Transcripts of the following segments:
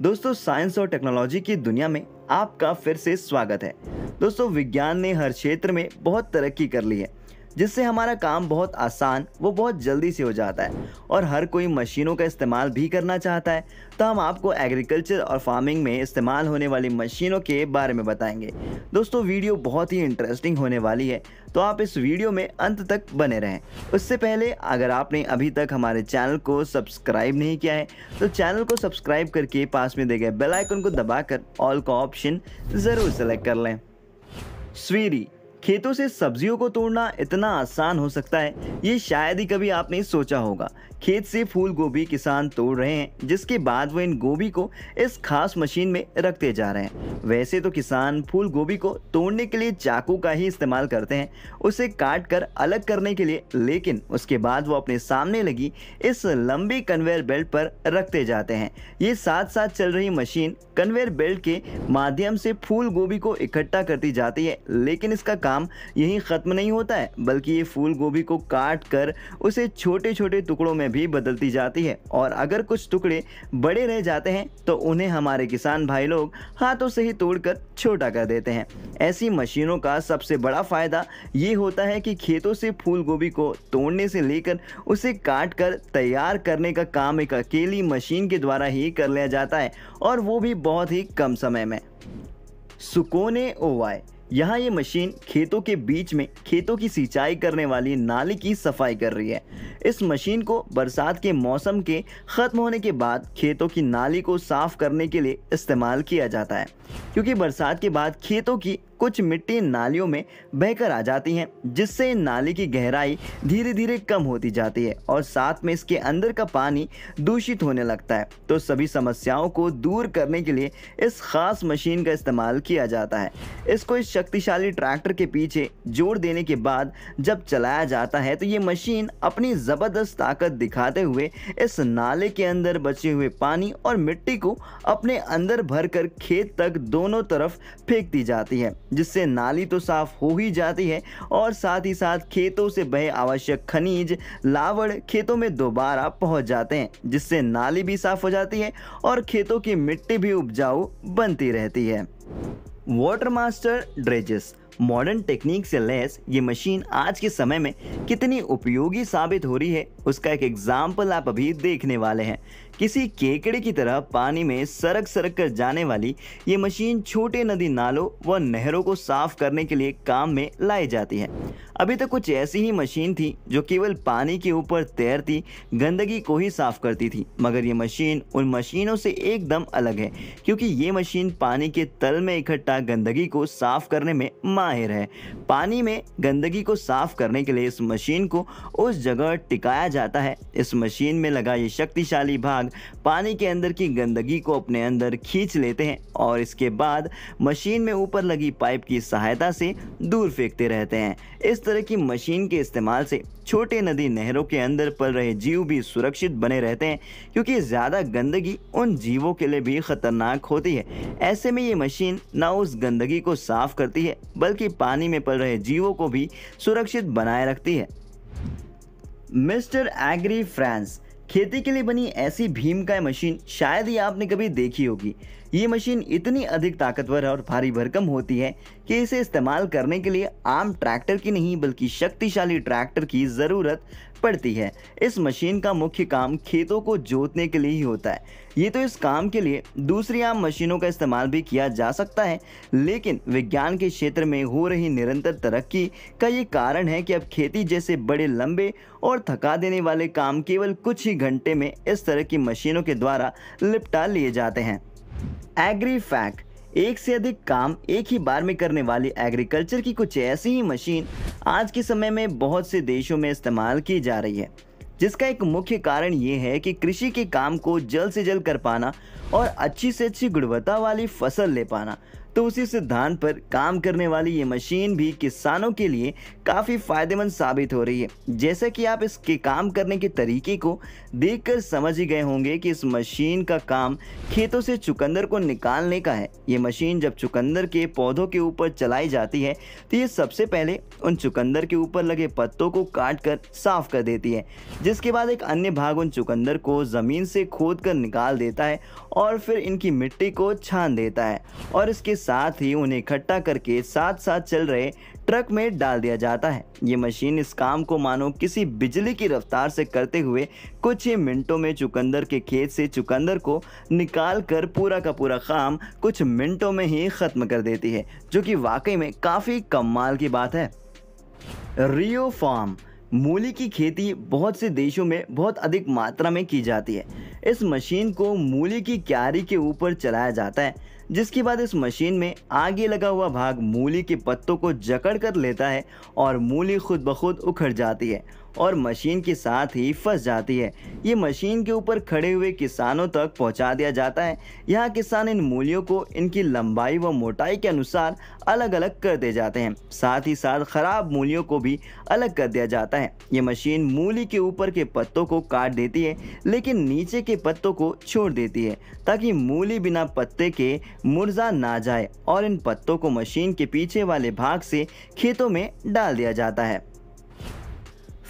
दोस्तों, साइंस और टेक्नोलॉजी की दुनिया में आपका फिर से स्वागत है। दोस्तों, विज्ञान ने हर क्षेत्र में बहुत तरक्की कर ली है, जिससे हमारा काम बहुत आसान वो बहुत जल्दी से हो जाता है और हर कोई मशीनों का इस्तेमाल भी करना चाहता है। तो हम आपको एग्रीकल्चर और फार्मिंग में इस्तेमाल होने वाली मशीनों के बारे में बताएंगे। दोस्तों, वीडियो बहुत ही इंटरेस्टिंग होने वाली है, तो आप इस वीडियो में अंत तक बने रहें। उससे पहले अगर आपने अभी तक हमारे चैनल को सब्सक्राइब नहीं किया है तो चैनल को सब्सक्राइब करके पास में दिए गए बेल आइकन को दबाकर ऑल का ऑप्शन ज़रूर सेलेक्ट कर लें। स्वीरी, खेतों से सब्जियों को तोड़ना इतना आसान हो सकता है, ये शायद ही कभी आपने सोचा होगा। खेत से फूल गोभी किसान तोड़ रहे हैं, जिसके बाद वो इन गोभी को इस खास मशीन में रखते जा रहे हैं। वैसे तो किसान फूल गोभी को तोड़ने के लिए चाकू का ही इस्तेमाल करते हैं, उसे काट कर अलग करने के लिए, लेकिन उसके बाद वो अपने सामने लगी इस लंबी कन्वेयर बेल्ट पर रखते जाते हैं। ये साथ साथ चल रही मशीन कन्वेयर बेल्ट के माध्यम से फूल गोभी को इकट्ठा करती जाती है, लेकिन इसका काम यहीं ख़त्म नहीं होता है, बल्कि ये फूल गोभी को काट कर उसे छोटे छोटे टुकड़ों में भी बदलती जाती है। और अगर कुछ टुकड़े बड़े रह जाते हैं तो उन्हें हमारे किसान भाई लोग हाथों से ही तोड़कर छोटा कर देते हैं। ऐसी मशीनों का सबसे बड़ा फायदा ये होता है कि खेतों से फूल गोभी को तोड़ने से लेकर उसे काट कर तैयार करने का काम एक अकेली मशीन के द्वारा ही कर लिया जाता है, और वो भी बहुत ही कम समय में। सुकोने ओवाई, यहाँ ये मशीन खेतों के बीच में खेतों की सिंचाई करने वाली नाली की सफाई कर रही है। इस मशीन को बरसात के मौसम के ख़त्म होने के बाद खेतों की नाली को साफ करने के लिए इस्तेमाल किया जाता है, क्योंकि बरसात के बाद खेतों की कुछ मिट्टी नालियों में बहकर आ जाती हैं, जिससे नाली की गहराई धीरे धीरे कम होती जाती है और साथ में इसके अंदर का पानी दूषित होने लगता है। तो सभी समस्याओं को दूर करने के लिए इस खास मशीन का इस्तेमाल किया जाता है। इसको इस शक्तिशाली ट्रैक्टर के पीछे जोड़ देने के बाद जब चलाया जाता है तो ये मशीन अपनी ज़बरदस्त ताकत दिखाते हुए इस नाले के अंदर बचे हुए पानी और मिट्टी को अपने अंदर भरकर खेत तक दोनों तरफ फेंक दी जाती है, जिससे नाली तो साफ हो ही जाती है और साथ ही साथ खेतों से बहे आवश्यक खनिज लावड़ खेतों में दोबारा पहुंच जाते हैं, जिससे नाली भी साफ हो जाती है और खेतों की मिट्टी भी उपजाऊ बनती रहती है। वाटर मास्टर ड्रेजेस, मॉडर्न टेक्निक से लैस ये मशीन आज के समय में कितनी उपयोगी साबित हो रही है, उसका एक एग्जाम्पल आप अभी देखने वाले हैं। किसी केकड़े की तरह पानी में सरक सरक कर जाने वाली ये मशीन छोटे नदी नालों व नहरों को साफ करने के लिए काम में लाई जाती है। अभी तक कुछ ऐसी ही मशीन थी जो केवल पानी के ऊपर तैरती गंदगी को ही साफ करती थी, मगर ये मशीन उन मशीनों से एकदम अलग है, क्योंकि ये मशीन पानी के तल में इकट्ठा गंदगी को साफ करने में माहिर है। पानी में गंदगी को साफ करने के लिए इस मशीन को उस जगह टिकाया जाता है। इस मशीन में लगा ये शक्तिशाली भाग पानी के अंदर की गंदगी को अपने अंदर खींच लेते हैं और इसके बाद मशीन में ऊपर लगी पाइप की सहायता से दूर फेंकते रहते हैं। इस तरह की मशीन के इस्तेमाल से छोटे नदी नहरों के अंदर पल रहे जीव भी सुरक्षित बने रहते हैं, क्योंकि ज़्यादा गंदगी उन जीवों के लिए भी खतरनाक होती है। ऐसे में ये मशीन न उस गंदगी को साफ करती है, बल्कि पानी में पल रहे जीवों को भी सुरक्षित बनाए रखती है। मिस्टर एग्री फ्रांस, खेती के लिए बनी ऐसी भीमकाय मशीन शायद ही आपने कभी देखी होगी। ये मशीन इतनी अधिक ताकतवर और भारी भरकम होती है कि इसे इस्तेमाल करने के लिए आम ट्रैक्टर की नहीं बल्कि शक्तिशाली ट्रैक्टर की ज़रूरत पड़ती है। इस मशीन का मुख्य काम खेतों को जोतने के लिए ही होता है। ये तो इस काम के लिए दूसरी आम मशीनों का इस्तेमाल भी किया जा सकता है, लेकिन विज्ञान के क्षेत्र में हो रही निरंतर तरक्की का ये कारण है कि अब खेती जैसे बड़े लंबे और थका देने वाले काम केवल कुछ ही घंटे में इस तरह की मशीनों के द्वारा निपटा लिए जाते हैं। एग्री फैक्ट, एक से अधिक काम एक ही बार में करने वाली एग्रीकल्चर की कुछ ऐसी ही मशीन आज के समय में बहुत से देशों में इस्तेमाल की जा रही है, जिसका एक मुख्य कारण ये है कि कृषि के काम को जल्द से जल्द कर पाना और अच्छी से अच्छी गुणवत्ता वाली फसल ले पाना। तो उसी सिद्धांत पर काम करने वाली ये मशीन भी किसानों के लिए काफ़ी फायदेमंद साबित हो रही है। जैसा कि आप इसके काम करने के तरीके को देखकर समझ ही गए होंगे कि इस मशीन का काम खेतों से चुकंदर को निकालने का है। ये मशीन जब चुकंदर के पौधों के ऊपर चलाई जाती है तो ये सबसे पहले उन चुकंदर के ऊपर लगे पत्तों को काट कर साफ कर देती है, जिसके बाद एक अन्य भाग उन चुकंदर को ज़मीन से खोद कर निकाल देता है और फिर इनकी मिट्टी को छान देता है और इसके साथ ही उन्हें इकट्ठा करके साथ साथ चल रहे ट्रक में डाल दिया जाता है। ये मशीन इस काम को मानो किसी बिजली की रफ्तार से करते हुए कुछ ही मिनटों में चुकंदर के खेत से चुकंदर को निकाल कर पूरा का पूरा काम कुछ मिनटों में ही ख़त्म कर देती है, जो कि वाकई में काफ़ी कमाल की बात है। रियो फार्म मूली की खेती बहुत से देशों में बहुत अधिक मात्रा में की जाती है। इस मशीन को मूली की क्यारी के ऊपर चलाया जाता है, जिसके बाद इस मशीन में आगे लगा हुआ भाग मूली के पत्तों को जकड़ कर लेता है और मूली खुद ब खुद उखड़ जाती है और मशीन के साथ ही फंस जाती है। ये मशीन के ऊपर खड़े हुए किसानों तक पहुंचा दिया जाता है। यहाँ किसान इन मूलियों को इनकी लंबाई व मोटाई के अनुसार अलग अलग कर दे जाते हैं। साथ ही साथ खराब मूलियों को भी अलग कर दिया जाता है। ये मशीन मूली के ऊपर के पत्तों को काट देती है, लेकिन नीचे के पत्तों को छोड़ देती है ताकि मूली बिना पत्ते के मुरझा ना जाए और इन पत्तों को मशीन के पीछे वाले भाग से खेतों में डाल दिया जाता है।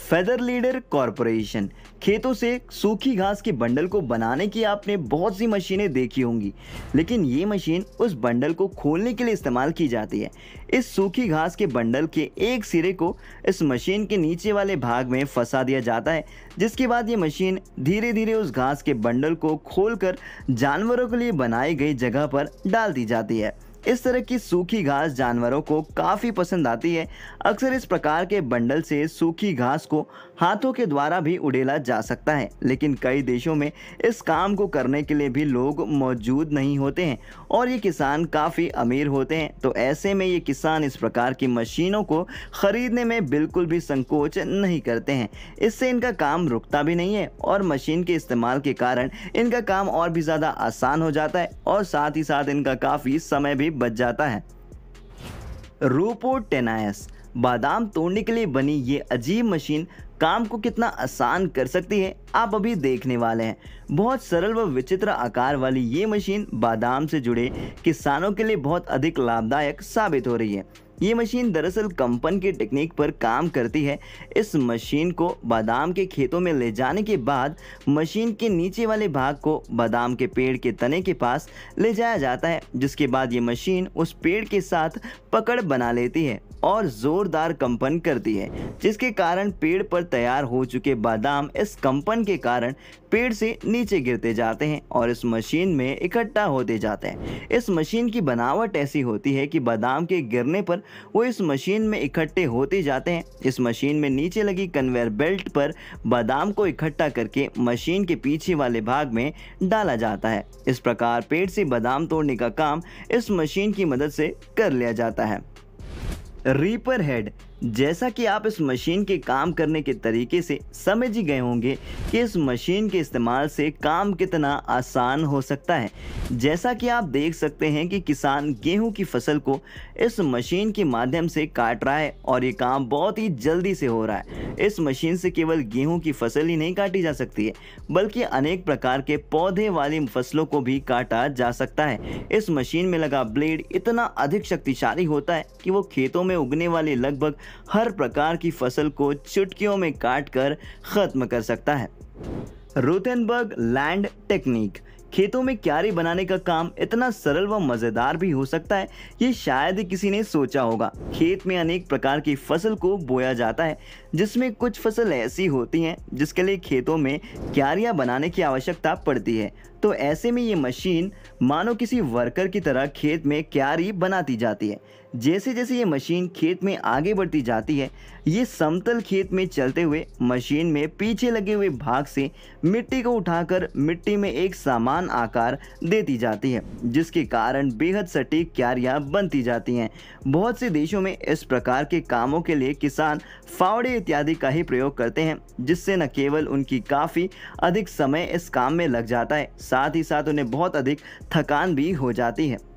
फेदर लीडर कॉरपोरेशन खेतों से सूखी घास के बंडल को बनाने की आपने बहुत सी मशीनें देखी होंगी, लेकिन ये मशीन उस बंडल को खोलने के लिए इस्तेमाल की जाती है। इस सूखी घास के बंडल के एक सिरे को इस मशीन के नीचे वाले भाग में फंसा दिया जाता है, जिसके बाद ये मशीन धीरे धीरे उस घास के बंडल को खोलकर जानवरों के लिए बनाई गई जगह पर डाल दी जाती है। इस तरह की सूखी घास जानवरों को काफ़ी पसंद आती है। अक्सर इस प्रकार के बंडल से सूखी घास को हाथों के द्वारा भी उड़ेला जा सकता है, लेकिन कई देशों में इस काम को करने के लिए भी लोग मौजूद नहीं होते हैं और ये किसान काफ़ी अमीर होते हैं। तो ऐसे में ये किसान इस प्रकार की मशीनों को ख़रीदने में बिल्कुल भी संकोच नहीं करते हैं। इससे इनका काम रुकता भी नहीं है और मशीन के इस्तेमाल के कारण इनका काम और भी ज़्यादा आसान हो जाता है और साथ ही साथ इनका काफ़ी समय भी बच जाता है। रोपोटेनायस बादाम तोड़ने के लिए बनी ये अजीब मशीन काम को कितना आसान कर सकती है, आप अभी देखने वाले हैं। बहुत सरल व विचित्र आकार वाली ये मशीन बादाम से जुड़े किसानों के लिए बहुत अधिक लाभदायक साबित हो रही है। ये मशीन दरअसल कंपन की टेक्निक पर काम करती है। इस मशीन को बादाम के खेतों में ले जाने के बाद मशीन के नीचे वाले भाग को बादाम के पेड़ के तने के पास ले जाया जाता है, जिसके बाद ये मशीन उस पेड़ के साथ पकड़ बना लेती है और ज़ोरदार कंपन करती है, जिसके कारण पेड़ पर तैयार हो चुके बादाम इस कंपन के कारण पेड़ से नीचे गिरते जाते हैं और इस मशीन में इकट्ठा होते जाते हैं। इस मशीन की बनावट ऐसी होती है कि बादाम के गिरने पर वो इस मशीन में इकट्ठे होते जाते हैं। इस मशीन में नीचे लगी कन्वेयर बेल्ट पर बादाम को इकट्ठा करके मशीन के पीछे वाले भाग में डाला जाता है। इस प्रकार पेड़ से बादाम तोड़ने का काम इस मशीन की मदद से कर लिया जाता है। रीपर हेड, जैसा कि आप इस मशीन के काम करने के तरीके से समझ ही गए होंगे कि इस मशीन के इस्तेमाल से काम कितना आसान हो सकता है। जैसा कि आप देख सकते हैं कि किसान गेहूं की फसल को इस मशीन के माध्यम से काट रहा है और ये काम बहुत ही जल्दी से हो रहा है। इस मशीन से केवल गेहूं की फसल ही नहीं काटी जा सकती है, बल्कि अनेक प्रकार के पौधे वाली फसलों को भी काटा जा सकता है। इस मशीन में लगा ब्लेड इतना अधिक शक्तिशाली होता है कि वो खेतों में उगने वाले लगभग हर प्रकार की फसल को चुटकियों में काटकर खत्म कर सकता है। रोथेनबर्ग लैंड टेक्निक, खेतों में क्यारी बनाने का काम इतना सरल व मज़ेदार भी हो सकता है, ये शायद ही किसी ने सोचा होगा। खेत में अनेक प्रकार की फसल को बोया जाता है, जिसमें कुछ फसल ऐसी होती हैं जिसके लिए खेतों में क्यारियां बनाने की आवश्यकता पड़ती है। तो ऐसे में ये मशीन मानो किसी वर्कर की तरह खेत में क्यारी बनाती जाती है। जैसे जैसे ये मशीन खेत में आगे बढ़ती जाती है, ये समतल खेत में चलते हुए मशीन में पीछे लगे हुए भाग से मिट्टी को उठाकर मिट्टी में एक समान आकार देती जाती है, जिसके कारण बेहद सटीक क्यारियां बनती जाती हैं। बहुत से देशों में इस प्रकार के कामों के लिए किसान फावड़े इत्यादि का ही प्रयोग करते हैं, जिससे न केवल उनकी काफ़ी अधिक समय इस काम में लग जाता है, साथ ही साथ उन्हें बहुत अधिक थकान भी हो जाती है।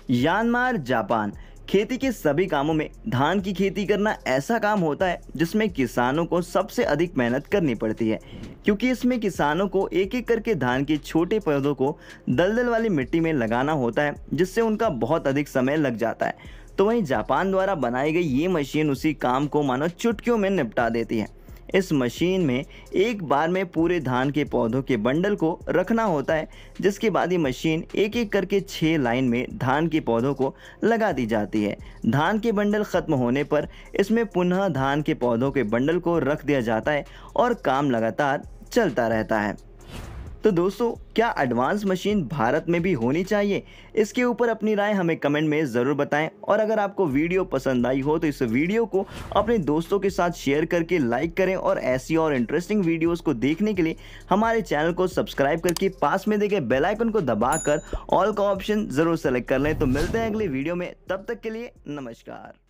Myanmar, Japan. खेती के सभी कामों में धान की खेती करना ऐसा काम होता है जिसमें किसानों को सबसे अधिक मेहनत करनी पड़ती है, क्योंकि इसमें किसानों को एक एक करके धान के छोटे पौधों को दलदल वाली मिट्टी में लगाना होता है, जिससे उनका बहुत अधिक समय लग जाता है। तो वहीं जापान द्वारा बनाई गई ये मशीन उसी काम को मानो चुटकियों में निपटा देती है। इस मशीन में एक बार में पूरे धान के पौधों के बंडल को रखना होता है, जिसके बाद ये मशीन एक एक करके 6 लाइन में धान के पौधों को लगा दी जाती है। धान के बंडल खत्म होने पर इसमें पुनः धान के पौधों के बंडल को रख दिया जाता है और काम लगातार चलता रहता है। तो दोस्तों, क्या एडवांस मशीन भारत में भी होनी चाहिए? इसके ऊपर अपनी राय हमें कमेंट में ज़रूर बताएं। और अगर आपको वीडियो पसंद आई हो तो इस वीडियो को अपने दोस्तों के साथ शेयर करके लाइक करें, और ऐसी और इंटरेस्टिंग वीडियोस को देखने के लिए हमारे चैनल को सब्सक्राइब करके पास में देखे बेल आइकन को दबाकर ऑल का ऑप्शन ज़रूर सेलेक्ट कर लें। तो मिलते हैं अगले वीडियो में, तब तक के लिए नमस्कार।